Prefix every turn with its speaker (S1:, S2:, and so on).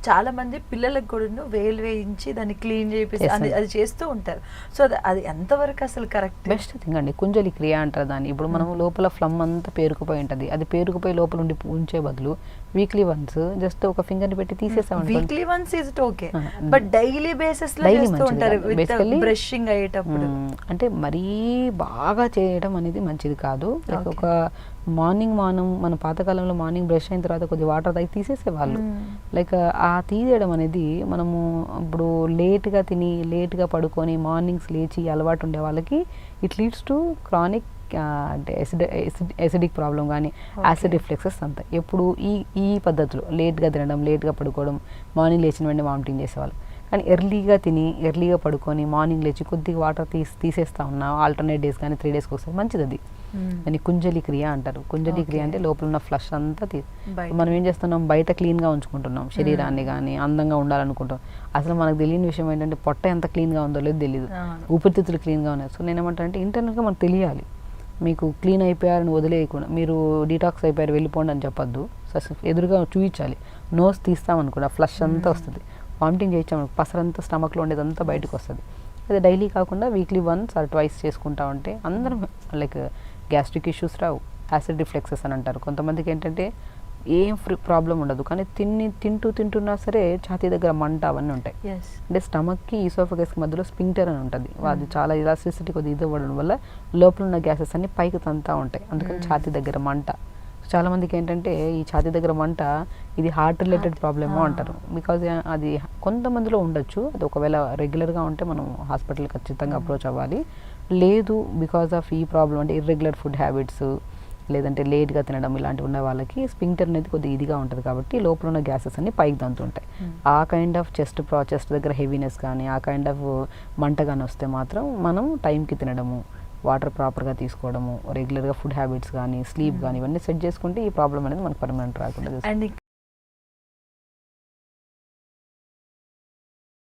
S1: చాలా మంది పిల్లలకు కూడా వేలు వేయించి దాన్ని క్లీన్ చేపిస్తే అది చేస్తూ ఉంటారు. సో అది ఎంతవరకు అసలు కరెక్ట్?
S2: బెస్ట్ థింగ్ అండి. కుంజలి క్రియ అంటారు దాన్ని. ఇప్పుడు మనం లోపల ఫ్లమ్ అంతా పేరుకుపోయి ఉంటుంది, అది పేరుకుపోయి లోపల ఉంచే బదులు వీక్లీ వన్స్ జస్ట్ ఒక ఫింగర్ ని పెట్టి తీసేసాం.
S1: Weekly once is it okay, but daily basis లో చేస్తూ ఉంటారు బ్రషింగ్ అయ్యేటప్పుడు.
S2: అంటే మరీ బాగా చేయడం అనేది మంచిది కాదు. ఒక మార్నింగ్ మన పాతకాలంలో మార్నింగ్ బ్రష్ అయిన తర్వాత కొద్దిగా వాటర్ తాగి తీసేసేవాళ్ళు. లైక్ ఆ తీసేయడం అనేది మనము ఇప్పుడు లేట్గా తిని లేట్గా పడుకొని మార్నింగ్స్ లేచి అలవాటు ఉండే వాళ్ళకి ఇట్ లీడ్స్ టు క్రానిక్ అంటే ఎసిడిక్ ప్రాబ్లం కానీ యాసిడ్ రిఫ్లెక్సెస్ అంతా. ఎప్పుడు ఈ పద్ధతిలో లేట్గా తినడం, లేట్గా పడుకోవడం, మార్నింగ్ లేచిన వెంటనే వామిటింగ్ చేసేవాళ్ళు. కానీ ఎర్లీగా తిని ఎర్లీగా పడుకొని మార్నింగ్ లేచి కొద్దిగా వాటర్ తీసేస్తా ఉన్నా ఆల్టర్నేట్ డేస్ కానీ 3 days ఒకసారి మంచిది అది. దాన్ని కుంజలి క్రియ అంటారు. కుంజలి క్రియ అంటే లోపల ఉన్న ఫ్లష్ అంతా మనం ఏం చేస్తున్నాం, బయట క్లీన్గా ఉంచుకుంటున్నాం శరీరాన్ని కానీ, అందంగా ఉండాలనుకుంటాం. అసలు మనకు తెలియని విషయం ఏంటంటే పొట్ట ఎంత క్లీన్గా ఉందో లేదు తెలియదు, ఊపిరితిత్తులు క్లీన్గా ఉన్నాయి. సో నేను ఏమంటానంటే ఇంటర్నల్గా మనకు తెలియాలి. మీకు క్లీన్ అయిపోయారని వదిలేయకుండా మీరు డీటాక్స్ అయిపోయారు వెళ్ళిపోండి అని చెప్పొద్దు. ఎదురుగా చూపించాలి. నోస్ తీస్తామనుకోండి ఫ్లష్ అంతా వస్తుంది. వామిటింగ్ చేయించాము పసరంతా స్టమక్లో ఉండేదంతా బయటకు వస్తుంది. అదే డైలీ కాకుండా వీక్లీ వన్స్ ఆర్ ట్వైస్ చేసుకుంటా ఉంటే అందరం లైక్ గ్యాస్ట్రిక్ ఇష్యూస్ రావు. యాసిడ్ రిఫ్లెక్సెస్ అని అంటారు. కొంతమందికి ఏంటంటే ఏం ప్రాబ్లం ఉండదు, కానీ తింటున్నా సరే ఛాతీ దగ్గర మంట అవన్నీ ఉంటాయి. అంటే స్టమక్కి ఈసోఫగస్కి మధ్యలో స్పింక్టర్ అని ఉంటుంది. అది చాలా ఇలాస్టిసిటీ కొద్దిగా ఇది అవ్వడం వల్ల లోపల ఉన్న గ్యాసెస్ అన్ని పైకి తంతా ఉంటాయి. అందుకని ఛాతీ దగ్గర మంట. చాలా మందికి ఏంటంటే ఈ ఛాతీ దగ్గర మంట ఇది హార్ట్ రిలేటెడ్ ప్రాబ్లమో అంటారు. బికాజ్ అది కొంతమందిలో ఉండొచ్చు. అది ఒకవేళ రెగ్యులర్గా ఉంటే మనం హాస్పిటల్ ఖచ్చితంగా అప్రోచ్ అవ్వాలి. లేదు బికాజ్ ఆఫ్ ఈ ప్రాబ్లం అంటే ఇర్రెగ్యులర్ ఫుడ్ హ్యాబిట్స్ లేదంటే లేట్గా తినడం ఇలాంటివి ఉన్న వాళ్ళకి స్పింక్టర్ అనేది కొద్దిగా ఇదిగా ఉంటుంది కాబట్టి లోపల ఉన్న గ్యాసెస్ అన్ని పైకి దంతుంటాయి. ఆ కైండ్ ఆఫ్ చెస్ట్ దగ్గర హెవీనెస్ కానీ ఆ కైండ్ ఆఫ్ మంట కానీ వస్తే మాత్రం మనం టైంకి తినడము, వాటర్ ప్రాపర్గా తీసుకోవడము, రెగ్యులర్గా ఫుడ్ హ్యాబిట్స్ కానీ స్లీప్ కానీ ఇవన్నీ సెట్ చేసుకుంటే ఈ ప్రాబ్లం అనేది మనకు పర్మనెంట్ రాకుండా.